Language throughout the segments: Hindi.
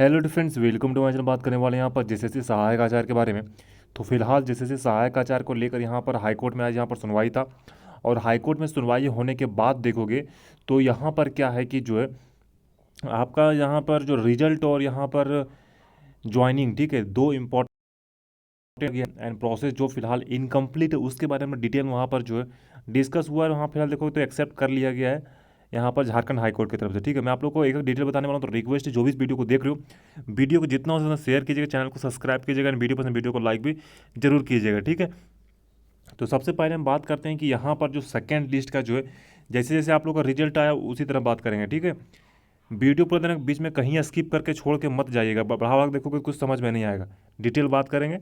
Hello friends, welcome to my channel. बात करने वाले हैं यहाँ पर जेएसएससी सहायक आचार्य के बारे में। तो फिलहाल जेएसएससी सहायक आचार्य को लेकर यहाँ पर हाईकोर्ट में आज यहाँ पर सुनवाई था। और हाईकोर्ट में सुनवाई होने के बाद देखोगे तो यहाँ पर क्या है कि जो है आपका यहाँ पर जो रिजल्ट और यहाँ पर ज्वाइनिंग, ठीक है, दो इम्पोर्टेंट एंड प्रोसेस जो फिलहाल इनकम्प्लीट है उसके बारे में डिटेल वहाँ पर जो है डिस्कस हुआ है। वहाँ फिलहाल देखोगे तो एक्सेप्ट कर लिया गया है यहाँ पर झारखंड हाई कोर्ट की तरफ से। ठीक है, मैं आप लोग को एक एक डिटेल बताने वाला हूँ। तो रिक्वेस्ट है, जो भी इस वीडियो को देख रहे हो, वीडियो को जितना हो सके शेयर कीजिएगा, चैनल को सब्सक्राइब कीजिएगा एंड वीडियो पसंद वीडियो को लाइक भी जरूर कीजिएगा। ठीक है, तो सबसे पहले हम बात करते हैं कि यहाँ पर जो सेकेंड लिस्ट का जो है जैसे जैसे आप लोग का रिजल्ट आया उसी तरह बात करेंगे। ठीक है, वीडियो पूरे दिन बीच में कहीं स्किप करके छोड़ के मत जाइएगा, बढ़ावा देखोगे कुछ समझ में नहीं आएगा, डिटेल बात करेंगे।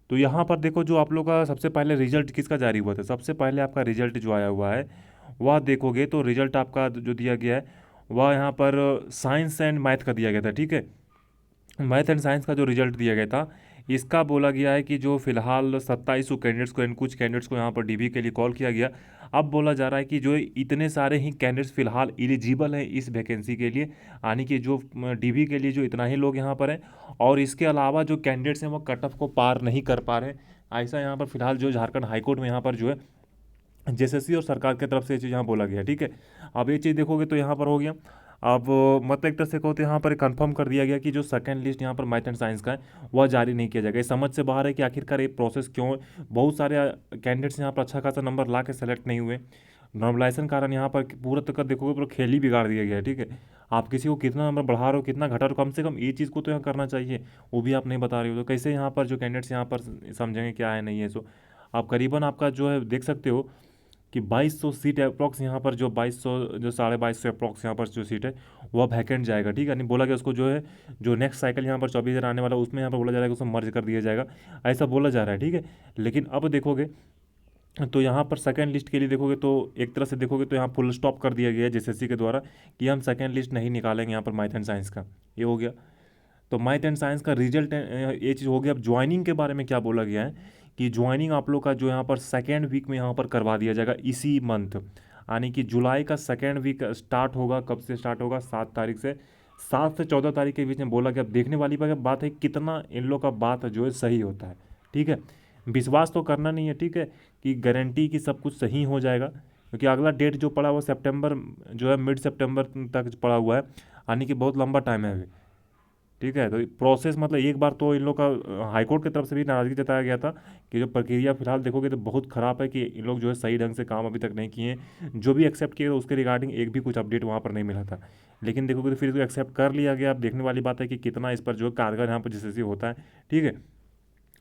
तो यहाँ पर देखो, जो आप लोग का सबसे पहले रिजल्ट किसका जारी हुआ था, सबसे पहले आपका रिजल्ट जो आया हुआ है वह देखोगे तो रिजल्ट आपका जो दिया गया है वह यहाँ पर साइंस एंड मैथ का दिया गया था। ठीक है, मैथ एंड साइंस का जो रिजल्ट दिया गया था इसका बोला गया है कि जो फिलहाल 2700 कैंडिडेट्स को एंड कुछ कैंडिडेट्स को यहाँ पर डीबी के लिए कॉल किया गया। अब बोला जा रहा है कि जो इतने सारे ही कैंडिडेट्स फिलहाल एलिजिबल हैं इस वैकेंसी के लिए, यानी कि जो डीबी के लिए जो इतना ही लोग यहाँ पर हैं, और इसके अलावा जो कैंडिडेट्स हैं वो कट ऑफ को पार नहीं कर पा रहे हैं। ऐसा यहाँ पर फिलहाल जो झारखंड हाईकोर्ट में यहाँ पर जो है जेएसएससी और सरकार की तरफ से ये चीज़ यहाँ बोला गया। ठीक है, अब ये चीज़ देखोगे तो यहाँ पर हो गया। अब मतलब एक तरह से कहो तो यहाँ पर कंफर्म कर दिया गया कि जो सेकंड लिस्ट यहाँ पर मैथ एंड साइंस का है वह जारी नहीं किया जाएगा। ये समझ से बाहर है कि आखिरकार ये प्रोसेस क्यों, बहुत सारे कैंडिडेट्स यहाँ पर अच्छा खासा नंबर ला के सेलेक्ट नहीं हुए। नॉर्मलाइजेशन कारण यहाँ पर पूरा तक देखोगे पूरा खेल ही बिगाड़ दिया गया है। ठीक है, आप किसी को कितना नंबर बढ़ा रहे हो कितना घटा रहे हो, कम से कम ये चीज़ को तो यहाँ करना चाहिए, वो भी आप नहीं बता रहे हो। तो कैसे यहाँ पर जो कैंडिडेट्स यहाँ पर समझेंगे क्या है नहीं है। सो आप करीबन आपका जो है देख सकते हो कि 2200 सीट अप्रॉक्स यहाँ पर, जो 2200 जो 2250 अप्रॉक्स यहाँ पर जो सीट है वह वैकेंट जाएगा। ठीक है, नहीं बोला गया उसको जो है जो नेक्स्ट साइकिल यहाँ पर 24,000 आने वाला उसमें यहाँ पर बोला जा रहा है कि उसमें मर्ज कर दिया जाएगा, ऐसा बोला जा रहा है। ठीक है, लेकिन अब देखोगे तो यहाँ पर सेकंड लिस्ट के लिए देखोगे तो एक तरह से देखोगे तो यहाँ फुल स्टॉप कर दिया गया है जेएसएससी के द्वारा कि हम सेकंड लिस्ट नहीं निकालेंगे यहाँ पर मैथ एंड साइंस का। ये हो गया, तो मैथ एंड साइंस का रिजल्ट ये चीज़ हो गया। अब ज्वाइनिंग के बारे में क्या बोला गया है कि ज्वाइनिंग आप लोग का जो यहाँ पर सेकेंड वीक में यहाँ पर करवा दिया जाएगा इसी मंथ, यानी कि जुलाई का सेकेंड वीक स्टार्ट होगा। कब से स्टार्ट होगा? 7 तारीख से। 7 से 14 तारीख के बीच में बोला गया। अब देखने वाली बात है कितना इन लोग का बात जो है सही होता है। ठीक है, विश्वास तो करना नहीं है, ठीक है, कि गारंटी कि सब कुछ सही हो जाएगा, क्योंकि अगला डेट जो पड़ा हुआ सितंबर जो है मिड सितंबर तक पड़ा हुआ है, यानी कि बहुत लंबा टाइम है अभी। ठीक है, तो प्रोसेस मतलब एक बार तो इन लोग का हाईकोर्ट की तरफ से भी नाराजगी जताया गया था कि जो प्रक्रिया फिलहाल देखोगे तो बहुत ख़राब है, कि इन लोग जो है सही ढंग से काम अभी तक नहीं किए हैं। जो भी एक्सेप्ट किए उसके रिगार्डिंग एक भी कुछ अपडेट वहाँ पर नहीं मिला था, लेकिन देखोगे तो फिर तो एक्सेप्ट कर लिया गया। अब देखने वाली बात है कि कितना इस पर जो है कारगर यहाँ पर जैसे होता है। ठीक है,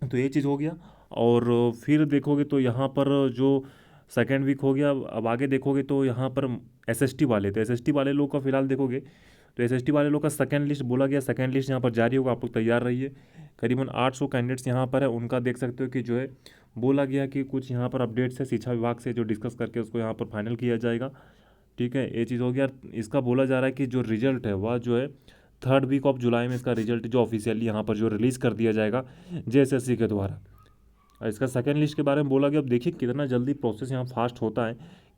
तो ये चीज़ हो गया। और फिर देखोगे तो यहाँ पर जो सेकेंड वीक हो गया, अब आगे देखोगे तो यहाँ पर एसएसटी वाले, तो एसएसटी वाले लोग का फिलहाल देखोगे तो एसएसटी वाले लोग का सेकंड लिस्ट बोला गया, सेकंड लिस्ट यहाँ पर जारी होगा, आप लोग तैयार रहिए। करीबन 800 कैंडिडेट्स यहाँ पर है, उनका देख सकते हो कि जो है बोला गया कि कुछ यहाँ पर अपडेट्स है शिक्षा विभाग से जो डिस्कस करके उसको यहाँ पर फाइनल किया जाएगा। ठीक है, ये चीज़ हो गया। इसका बोला जा रहा है कि जो रिजल्ट है वह जो है थर्ड वीक ऑफ जुलाई में इसका रिजल्ट जो ऑफिशियली यहाँ पर जो रिलीज़ कर दिया जाएगा जेएसएससी के द्वारा। और इसका सेकेंड लिस्ट के बारे में बोला गया। अब देखिए कितना जल्दी प्रोसेस यहाँ फास्ट होता है।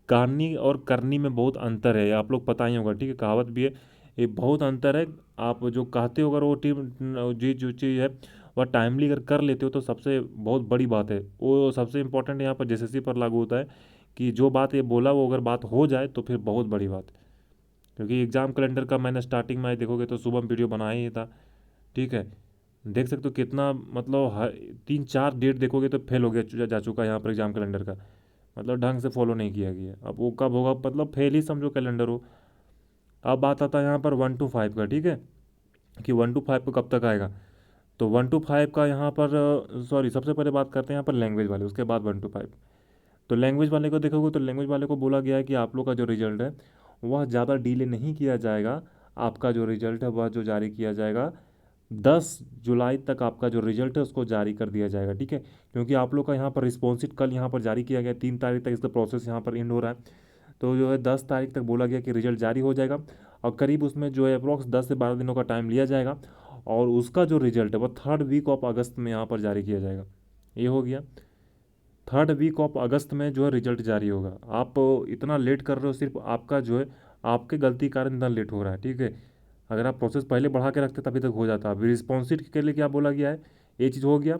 कहानी और करनी में बहुत अंतर है, ये आप लोग पता ही होगा। ठीक है, कहावत भी है, ये बहुत अंतर है। आप जो कहते हो अगर वो टीम जी जो चीज़ है वह टाइमली अगर कर लेते हो तो सबसे बहुत बड़ी बात है। वो सबसे इंपॉर्टेंट यहाँ पर जेएसएससी पर लागू होता है कि जो बात ये बोला वो अगर बात हो जाए तो फिर बहुत बड़ी बात है। क्योंकि एग्ज़ाम कैलेंडर का मैंने स्टार्टिंग में देखोगे तो सुबह वीडियो बनाया ही था। ठीक है, देख सकते हो कितना मतलब 3-4 डेट देखोगे तो फेल हो गया जा चुका है यहाँ पर एग्जाम कैलेंडर का, मतलब ढंग से फॉलो नहीं किया गया। अब वो कब होगा, मतलब फेल ही समझो कैलेंडर हो। अब बात आता है यहाँ पर 1 to 5 का। ठीक है, कि 1 to 5 को कब तक आएगा, तो 1 to 5 का यहाँ पर सॉरी, सबसे पहले बात करते हैं यहाँ पर लैंग्वेज वाले, उसके बाद 1 to 5। तो लैंग्वेज वाले को देखोगे तो लैंग्वेज वाले को बोला गया है कि आप लोग का जो रिजल्ट है वह ज़्यादा डिले नहीं किया जाएगा। आपका जो रिजल्ट है वह जो जारी किया जाएगा 10 जुलाई तक, आपका जो रिजल्ट है उसको जारी कर दिया जाएगा। ठीक है, क्योंकि आप लोग का यहाँ पर रिस्पॉन्सिट कल यहाँ पर जारी किया गया, 3 तारीख तक इसका प्रोसेस यहाँ पर एंड हो रहा है। तो जो है 10 तारीख तक बोला गया कि रिजल्ट जारी हो जाएगा, और करीब उसमें जो है अप्रॉक्स 10 से 12 दिनों का टाइम लिया जाएगा, और उसका जो रिजल्ट है वह थर्ड वीक ऑफ अगस्त में यहाँ पर जारी किया जाएगा। ये हो गया, थर्ड वीक ऑफ अगस्त में जो है रिजल्ट जारी होगा। आप इतना लेट कर रहे हो, सिर्फ आपका जो है आपके गलती के कारण इतना लेट हो रहा है। ठीक है, अगर आप प्रोसेस पहले बढ़ा के रखते तभी तक हो जाता। अभी रिस्पॉन्सिव के लिए क्या बोला गया है, ये चीज़ हो गया।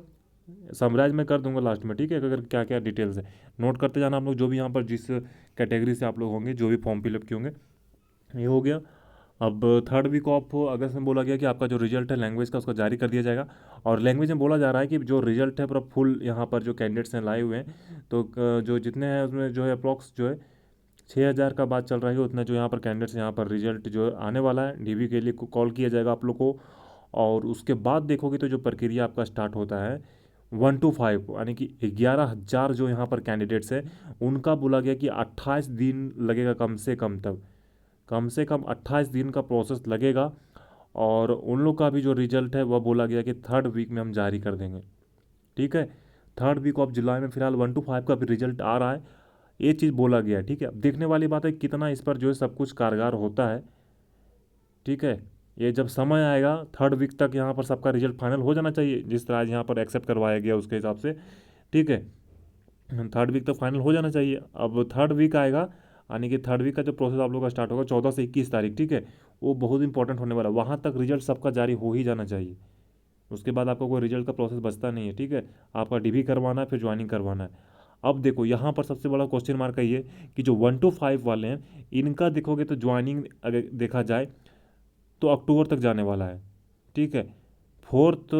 समराइज मैं कर दूंगा लास्ट में, ठीक है, अगर क्या क्या डिटेल्स है नोट करते जाना आप लोग, जो भी यहाँ पर जिस कैटेगरी से आप लोग होंगे, जो भी फॉर्म फिलअप किए होंगे। ये हो गया। अब थर्ड वीक ऑफ अगस्त में बोला गया कि आपका जो रिजल्ट है लैंग्वेज का उसको जारी कर दिया जाएगा। और लैंग्वेज में बोला जा रहा है कि जो रिजल्ट है पूरा फुल यहाँ पर जो कैंडिडेट्स हैं लाए हुए हैं, तो जो जितने हैं उसमें जो है अप्रॉक्स जो है 6,000 का बात चल रहा है, उतना जो यहाँ पर कैंडिडेट्स यहाँ पर रिजल्ट जो आने वाला है डीबी के लिए कॉल किया जाएगा आप लोग को। और उसके बाद देखोगे तो जो प्रक्रिया आपका स्टार्ट होता है 1 to 5, यानी कि 11,000 जो यहाँ पर कैंडिडेट्स हैं उनका बोला गया कि 28 दिन लगेगा कम से कम, तब कम से कम 28 दिन का प्रोसेस लगेगा। और उन लोग का भी जो रिजल्ट है वह बोला गया कि थर्ड वीक में हम जारी कर देंगे, ठीक है। थर्ड वीक ऑफ जुलाई में फिलहाल 1 to 5 का भी रिजल्ट आ रहा है, ये चीज़ बोला गया है, ठीक है। अब देखने वाली बात है कितना इस पर जो है सब कुछ कारगर होता है, ठीक है। ये जब समय आएगा थर्ड वीक तक यहाँ पर सबका रिजल्ट फाइनल हो जाना चाहिए, जिस तरह आज यहाँ पर एक्सेप्ट करवाया गया उसके हिसाब से, ठीक है। थर्ड वीक तक फाइनल हो जाना चाहिए। अब थर्ड वीक आएगा, यानी कि थर्ड वीक का जो प्रोसेस आप लोग का स्टार्ट होगा 14 से 21 तारीख, ठीक है। वो बहुत इंपॉर्टेंट होने वाला है, वहाँ तक रिजल्ट सबका जारी हो ही जाना चाहिए। उसके बाद आपका कोई रिजल्ट का प्रोसेस बचता नहीं है, ठीक है। आपका डीबी करवाना है, फिर ज्वाइनिंग करवाना है। अब देखो यहाँ पर सबसे बड़ा क्वेश्चन मार्क है ये कि जो 1 to 5 वाले हैं इनका देखोगे तो ज्वाइनिंग अगर देखा जाए तो अक्टूबर तक जाने वाला है, ठीक है। फोर्थ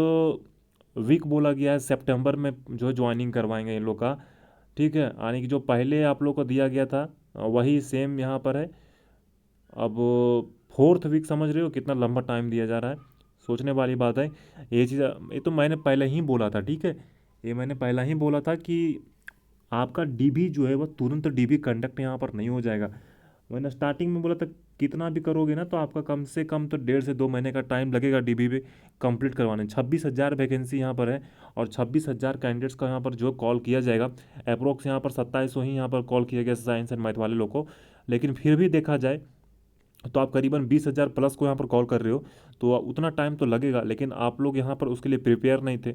वीक बोला गया है सितंबर में जो है ज्वाइनिंग करवाएंगे इन लोग का, ठीक है। यानी कि जो पहले आप लोग को दिया गया था वही सेम यहाँ पर है। अब फोर्थ वीक समझ रहे हो कितना लंबा टाइम दिया जा रहा है, सोचने वाली बात है। ये चीज़ ये तो मैंने पहले ही बोला था, ठीक है। ये मैंने पहला ही बोला था कि आपका डीबी जो है वह तुरंत डीबी कंडक्ट यहाँ पर नहीं हो जाएगा। मैंने स्टार्टिंग में बोला था कितना भी करोगे ना तो आपका कम से कम तो 1.5 से 2 महीने का टाइम लगेगा डीबी पे कंप्लीट करवाने। 26,000 वैकेंसी यहाँ पर है और 26,000 कैंडिडेट्स का यहाँ पर जो कॉल किया जाएगा। अप्रोक्स यहाँ पर 2700 ही यहाँ पर कॉल किया गया साइंस एंड मैथ वाले लोग को। लेकिन फिर भी देखा जाए तो आप करीबन 20,000 प्लस को यहाँ पर कॉल कर रहे हो, तो उतना टाइम तो लगेगा। लेकिन आप लोग यहाँ पर उसके लिए प्रिपेयर नहीं थे।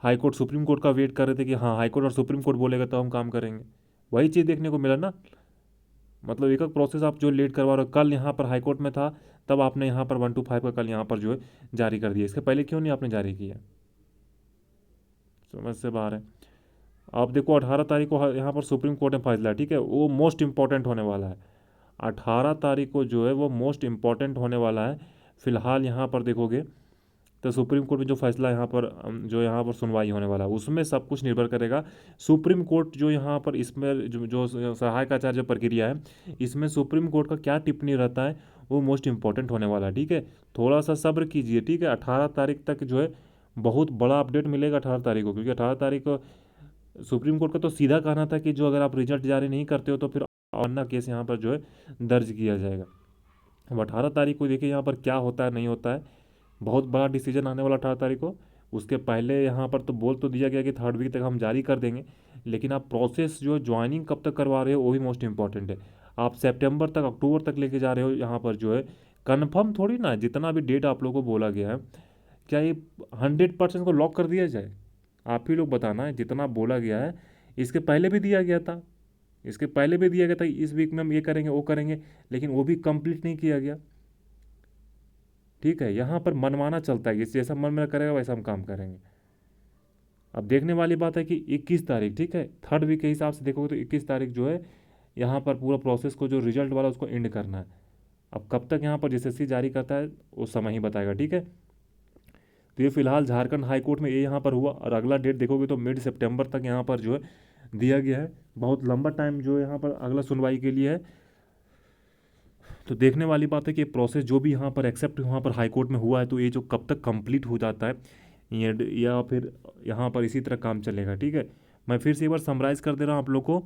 हाई कोर्ट सुप्रीम कोर्ट का वेट कर रहे थे कि हाँ हाई कोर्ट और सुप्रीम कोर्ट बोलेगा तो हम काम करेंगे। वही चीज़ देखने को मिला ना। मतलब एक एक प्रोसेस आप जो लेट करवा रहे हो, कल यहाँ पर हाई कोर्ट में था तब आपने यहाँ पर 1 to 5 का कल यहाँ पर जो है जारी कर दिया, इसके पहले क्यों नहीं आपने जारी किया, समझ से बाहर है। आप देखो 18 तारीख को यहाँ पर सुप्रीम कोर्ट में फैसला है, ठीक है, वो मोस्ट इंपॉर्टेंट होने वाला है। 18 तारीख को जो है वो मोस्ट इंपॉर्टेंट होने वाला है। फिलहाल यहाँ पर देखोगे तो सुप्रीम कोर्ट में जो फैसला यहाँ पर जो यहाँ पर सुनवाई होने वाला है उसमें सब कुछ निर्भर करेगा। सुप्रीम कोर्ट जो यहाँ पर इसमें जो सहायक आचार्य प्रक्रिया है इसमें सुप्रीम कोर्ट का क्या टिप्पणी रहता है वो मोस्ट इंपॉर्टेंट होने वाला है, ठीक है। थोड़ा सा सब्र कीजिए, ठीक है। 18 तारीख तक जो है बहुत बड़ा अपडेट मिलेगा 18 तारीख को, क्योंकि 18 तारीख को सुप्रीम कोर्ट का तो सीधा कहना था कि जो अगर आप रिजल्ट जारी नहीं करते हो तो फिर अन्ना केस यहाँ पर जो है दर्ज किया जाएगा। अब 18 तारीख को देखिए यहाँ पर क्या होता है नहीं होता है, बहुत बड़ा डिसीजन आने वाला 18 तारीख को। उसके पहले यहाँ पर तो बोल तो दिया गया कि थर्ड वीक तक हम जारी कर देंगे, लेकिन आप प्रोसेस जो ज्वाइनिंग कब तक करवा रहे हो वो भी मोस्ट इंपॉर्टेंट है। आप सितंबर तक अक्टूबर तक लेके जा रहे हो यहाँ पर जो है, कन्फर्म थोड़ी ना जितना भी डेट आप लोगों को बोला गया है क्या ये 100% को लॉक कर दिया जाए। आप ही लोग बताना है, जितना बोला गया है इसके पहले भी दिया गया था, इसके पहले भी दिया गया था इस वीक में हम ये करेंगे वो करेंगे, लेकिन वो भी कंप्लीट नहीं किया गया, ठीक है। यहाँ पर मनमाना चलता है, जैसा मन में करेगा वैसा हम काम करेंगे। अब देखने वाली बात है कि 21 तारीख, ठीक है, थर्ड वीक के हिसाब से देखोगे तो 21 तारीख जो है यहाँ पर पूरा प्रोसेस को जो रिजल्ट वाला उसको एंड करना है। अब कब तक यहाँ पर जेएसएससी जारी करता है वो समय ही बताएगा, ठीक है। तो ये फिलहाल झारखंड हाई कोर्ट में ये यहाँ पर हुआ, और अगला डेट देखोगे तो मिड सितंबर तक यहाँ पर जो है दिया गया है। बहुत लंबा टाइम जो है यहाँ पर अगला सुनवाई के लिए है। तो देखने वाली बात है कि प्रोसेस जो भी यहाँ पर एक्सेप्ट वहाँ पर हाई कोर्ट में हुआ है तो ये जो कब तक कंप्लीट हो जाता है ये या फिर यहाँ पर इसी तरह काम चलेगा, ठीक है। मैं फिर से एक बार समराइज़ कर दे रहा हूँ आप लोग को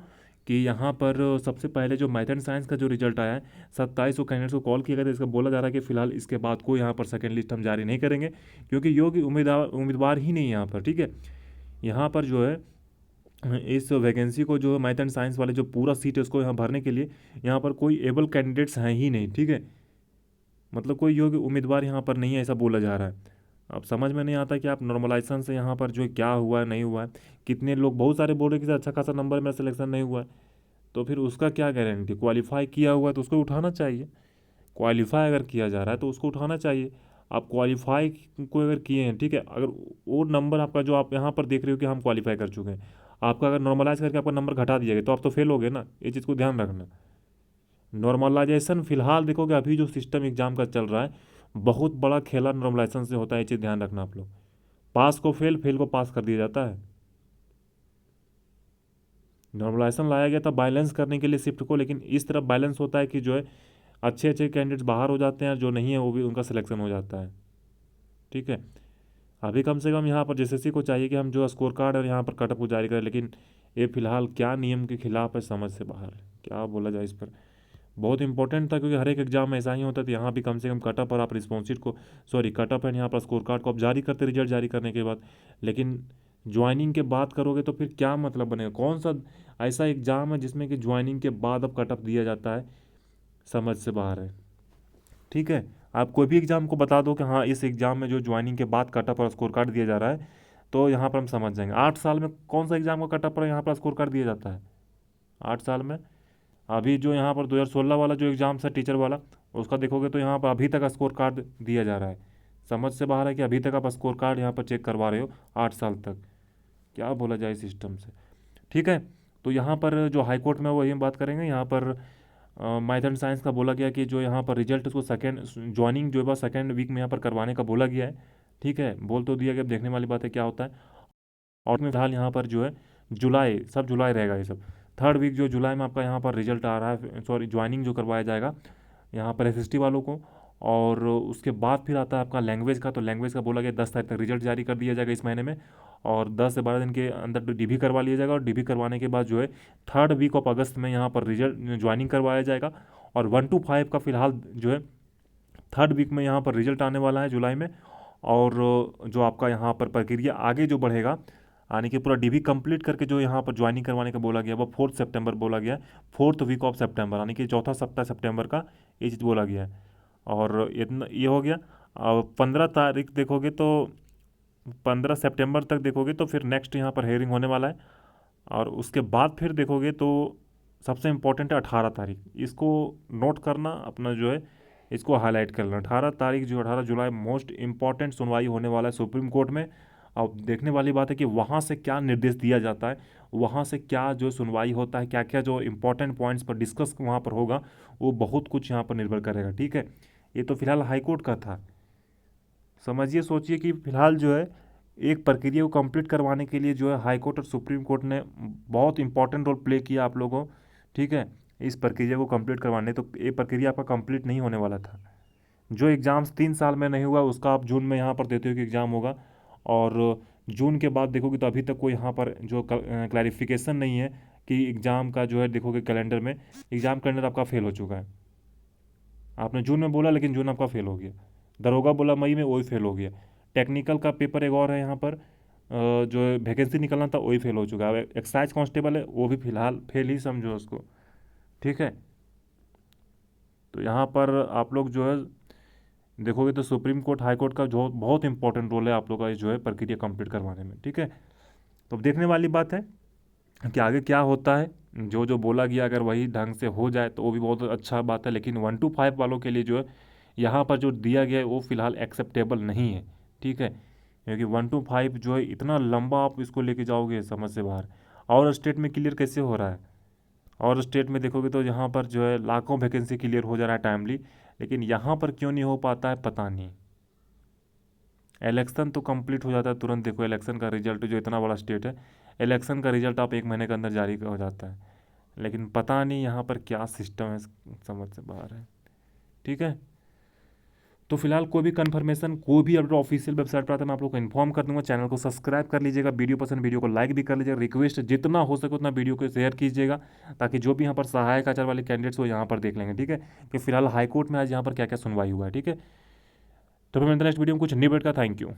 कि यहाँ पर सबसे पहले जो मैथ एंड साइंस का जो रिजल्ट आया है 2700 कैंडिडेट्स को कॉल किया गया था। इसका बोला जा रहा है कि फिलहाल इसके बाद कोई यहाँ पर सेकेंड लिस्ट हम जारी नहीं करेंगे, क्योंकि योग्य उम्मीदवार ही नहीं यहाँ पर, ठीक है। यहाँ पर जो है इस वैकेंसी को जो मैथ एंड साइंस वाले जो पूरा सीट है उसको यहाँ भरने के लिए यहाँ पर कोई एबल कैंडिडेट्स हैं ही नहीं, ठीक है। मतलब कोई योग्य उम्मीदवार यहाँ पर नहीं है, ऐसा बोला जा रहा है। अब समझ में नहीं आता कि आप नॉर्मलाइजेशन से यहाँ पर जो है क्या हुआ है नहीं हुआ है। कितने लोग, बहुत सारे बोल रहे कि अच्छा खासा नंबर मेरा सिलेक्शन नहीं हुआ है, तो फिर उसका क्या गारंटी, क्वालिफाई किया हुआ है तो उसको उठाना चाहिए। क्वालिफाई अगर किया जा रहा है तो उसको उठाना चाहिए। आप क्वालिफाई को अगर किए हैं, ठीक है, अगर वो नंबर आपका जो आप यहाँ पर देख रहे हो कि हम क्वालिफाई कर चुके हैं, आपका अगर नॉर्मलाइज करके आपका नंबर घटा दिया गया तो आप तो फेल हो गए ना। ये चीज़ को ध्यान रखना। नॉर्मलाइजेशन फिलहाल देखोगे अभी जो सिस्टम एग्जाम का चल रहा है, बहुत बड़ा खेला नॉर्मलाइजेशन से होता है। ये चीज़ ध्यान रखना आप लोग। पास को फेल, फेल को पास कर दिया जाता है। नॉर्मलाइजेशन लाया गया था बैलेंस करने के लिए शिफ्ट को, लेकिन इस तरफ बैलेंस होता है कि जो है अच्छे अच्छे कैंडिडेट्स बाहर हो जाते हैं, जो नहीं है वो भी उनका सिलेक्शन हो जाता है। ठीक है, अभी कम से कम यहाँ पर जेएसएससी को चाहिए कि हम जो स्कोर कार्ड और यहाँ पर कटअप को जारी करें, लेकिन ये फिलहाल क्या नियम के खिलाफ है, समझ से बाहर है। क्या बोला जाए इस पर। बहुत इंपॉर्टेंट था क्योंकि हर एक एग्जाम में ऐसा ही होता है। तो यहाँ भी कम से कम कटअप और आप रिस्पॉन्स शीट को, सॉरी कटअप एंड यहाँ पर स्कोर कार्ड को आप जारी करते रिजल्ट जारी करने के बाद, लेकिन ज्वाइनिंग के बाद करोगे तो फिर क्या मतलब बनेगा। कौन सा ऐसा एग्जाम है जिसमें कि ज्वाइनिंग के बाद अब कटअप दिया जाता है, समझ से बाहर है। ठीक है, आप कोई भी एग्जाम को बता दो कि हाँ इस एग्जाम में जो ज्वाइनिंग के बाद कटअप और स्कोर कार्ड दिया जा रहा है, तो यहाँ पर हम समझ जाएंगे। 8 साल में कौन सा एग्जाम का कटअप और यहाँ पर स्कोर कार्ड दिया जाता है 8 साल में। अभी जो यहाँ पर 2016 वाला जो एग्ज़ाम था टीचर वाला, उसका देखोगे तो यहाँ पर अभी तक स्कोर कार्ड दिया जा रहा है। समझ से बाहर है कि अभी तक आप स्कोर कार्ड यहाँ पर चेक करवा रहे हो 8 साल तक। क्या बोला जाए सिस्टम से। ठीक है, तो यहाँ पर जो हाई कोर्ट में वही हम बात करेंगे। यहाँ पर मैथ एंड साइंस का बोला गया कि जो यहाँ पर रिजल्ट उसको सेकेंड ज्वाइनिंग जो है सेकेंड वीक में यहाँ पर करवाने का बोला गया है। ठीक है, बोल तो दिया गया, अब देखने वाली बात है क्या होता है। और में फिलहाल यहाँ पर जो है जुलाई, सब जुलाई रहेगा ये सब। थर्ड वीक जो जुलाई में आपका यहाँ पर रिजल्ट आ रहा है, सॉरी ज्वाइनिंग जो करवाया जाएगा यहाँ पर एसएसटी वालों को। और उसके बाद फिर आता है आपका लैंग्वेज का। तो लैंग्वेज का बोला गया 10 तारीख तक रिजल्ट जारी कर दिया जाएगा इस महीने में, और 10 से 12 दिन के अंदर डीबी करवा लिया जाएगा। और डीबी करवाने के बाद जो है थर्ड वीक ऑफ अगस्त में यहाँ पर रिजल्ट ज्वाइनिंग करवाया जाएगा। और 1 to 5 का फिलहाल जो है थर्ड वीक में यहाँ पर रिजल्ट आने वाला है जुलाई में। और जो आपका यहाँ पर प्रक्रिया आगे जो बढ़ेगा, यानी कि पूरा डीबी कंप्लीट करके जो यहाँ पर ज्वाइनिंग करवाने का बोला गया वो 4 सितंबर बोला गया है। 4th वीक ऑफ सितंबर, यानी कि चौथा सप्ताह सितंबर का ये चीज़ बोला गया है। और इतना ये हो गया। और 15 तारीख देखोगे तो 15 सितंबर तक देखोगे तो फिर नेक्स्ट यहाँ पर हेयरिंग होने वाला है। और उसके बाद फिर देखोगे तो सबसे इम्पोर्टेंट है 18 तारीख। इसको नोट करना अपना जो है, इसको हाईलाइट कर लेना। 18 तारीख जो 18 जुलाई मोस्ट इंपॉर्टेंट सुनवाई होने वाला है सुप्रीम कोर्ट में। अब देखने वाली बात है कि वहाँ से क्या निर्देश दिया जाता है, वहाँ से क्या जो सुनवाई होता है, क्या क्या जो इंपॉर्टेंट पॉइंट्स पर डिस्कस वहाँ पर होगा, वो बहुत कुछ यहाँ पर निर्भर करेगा। ठीक है, ये तो फिलहाल हाईकोर्ट का था। समझिए, सोचिए कि फिलहाल जो है एक प्रक्रिया को कंप्लीट करवाने के लिए जो है हाई कोर्ट और सुप्रीम कोर्ट ने बहुत इंपॉर्टेंट रोल प्ले किया आप लोगों। ठीक है, इस प्रक्रिया को कंप्लीट करवाने, तो ये प्रक्रिया आपका कंप्लीट नहीं होने वाला था। जो एग्ज़ाम्स 3 साल में नहीं हुआ उसका आप जून में यहाँ पर देते हो कि एग्ज़ाम होगा। और जून के बाद देखोगे तो अभी तक कोई यहाँ पर जो क्लैरिफिकेशन नहीं है कि एग्ज़ाम का जो है, देखोगे कैलेंडर में एग्ज़ाम कैलेंडर आपका फेल हो चुका है। आपने जून में बोला लेकिन जून आपका फेल हो गया। दरोगा बोला मई में, वही फेल हो गया। टेक्निकल का पेपर एक और है यहाँ पर, जो वैकेंसी निकलना था वही फेल हो चुका है। एक्साइज कांस्टेबल है वो भी फिलहाल फेल ही समझो उसको। ठीक है, तो यहाँ पर आप लोग जो है देखोगे तो सुप्रीम कोर्ट हाई कोर्ट का जो बहुत इंपॉर्टेंट रोल है आप लोग का जो है प्रक्रिया कंप्लीट करवाने में। ठीक है, तो अब देखने वाली बात है कि आगे क्या होता है। जो जो बोला गया अगर वही ढंग से हो जाए तो वो भी बहुत अच्छा बात है, लेकिन 1 to 5 वालों के लिए जो है यहाँ पर जो दिया गया है वो फिलहाल एक्सेप्टेबल नहीं है। ठीक है, क्योंकि 1 to 5 जो है इतना लंबा आप इसको लेके जाओगे, समझ से बाहर। और स्टेट में क्लियर कैसे हो रहा है, और स्टेट में देखोगे तो यहाँ पर जो है लाखों वैकेंसी क्लियर हो जा रहा है टाइमली, लेकिन यहाँ पर क्यों नहीं हो पाता है पता नहीं। इलेक्शन तो कंप्लीट हो जाता है तुरंत, देखो इलेक्शन का रिजल्ट, जो इतना बड़ा स्टेट है इलेक्शन का रिजल्ट आप 1 महीने के अंदर जारी हो जाता है, लेकिन पता नहीं यहाँ पर क्या सिस्टम है, समझ से बाहर है। ठीक है, तो फिलहाल कोई भी कंफर्मेशन, कोई भी अपडेट ऑफिशियल वेबसाइट पर आता है मैं आप लोग को इन्फॉर्म कर दूंगा। चैनल को सब्सक्राइब कर लीजिएगा, वीडियो पसंद वीडियो को लाइक भी कर लीजिएगा। रिक्वेस्ट जितना हो सके उतना वीडियो को शेयर कीजिएगा, ताकि जो भी यहाँ पर सहायक आचार्य वाले कैंडिडेट्स हो यहाँ पर देख लेंगे। ठीक है, कि फिलहाल हाईकोर्ट में आज यहाँ पर क्या क्या सुनवाई हुआ है। ठीक है, तो फिर मिलते हैं नेक्स्ट वीडियो में कुछ न्यू अपडेट का। Thank you.